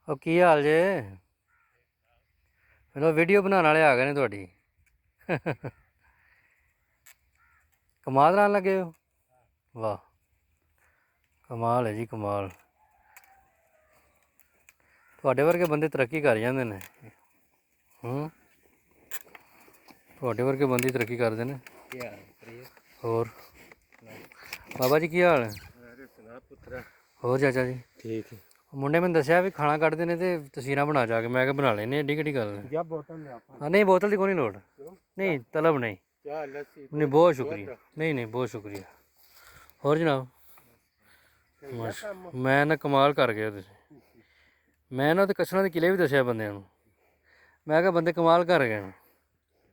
ਉਹ ਕੀ ਹਾਲ ਜੇ? ਚਲੋ ਵੀਡੀਓ ਬਣਾਉਣ ਵਾਲੇ ਆ ਗਏ ਨੇ ਤੁਹਾਡੀ। ਕਮਾਲ ਨਾਲ ਲੱਗੇ ਹੋ। ਵਾਹ, ਕਮਾਲ ਹੈ ਜੀ, ਕਮਾਲ। ਤੁਹਾਡੇ ਵਰਗੇ ਬੰਦੇ ਤਰੱਕੀ ਕਰ ਜਾਂਦੇ ਨੇ। ਤੁਹਾਡੇ ਵਰਗੇ ਬੰਦੇ ਤਰੱਕੀ ਕਰਦੇ ਨੇ। ਹੋਰ ਬਾਬਾ ਜੀ ਕੀ ਹਾਲ ਹੈ? ਹੋਰ ਚਾਚਾ ਜੀ ਠੀਕ ਹੈ। ਮੁੰਡੇ ਮੈਨੂੰ ਦੱਸਿਆ ਵੀ ਖਾਣਾ ਕੱਢਦੇ ਨੇ ਤੇ ਤਸਵੀਰਾਂ ਬਣਾ ਜਾ ਕੇ। ਮੈਂ ਕਿਹਾ ਬਣਾ ਲੈਨੇ, ਏਡੀ ਕਿਹੜੀ ਗੱਲ ਹੈ। ਹਾਂ ਨਹੀਂ, ਬੋਤਲ ਦੀ ਕੋਈ ਨਹੀਂ ਲੋੜ। ਨਹੀਂ ਤਲਬ ਨਹੀਂ। ਨਹੀਂ ਬਹੁਤ ਸ਼ੁਕਰੀਆ। ਨਹੀਂ ਨਹੀਂ ਬਹੁਤ ਸ਼ੁਕਰੀਆ। ਹੋਰ ਜਨਾਬ ਮੈਂ ਨਾ ਕਮਾਲ ਕਰ ਗਿਆ ਤੁਸੀਂ। ਮੈਂ ਨਾ ਤੇ ਕਛਰਾਂ ਦੇ ਕਿਲੇ ਵੀ ਦੱਸਿਆ ਬੰਦਿਆਂ ਨੂੰ। ਮੈਂ ਕਿਹਾ ਬੰਦੇ ਕਮਾਲ ਕਰ ਗਏ ਨੇ।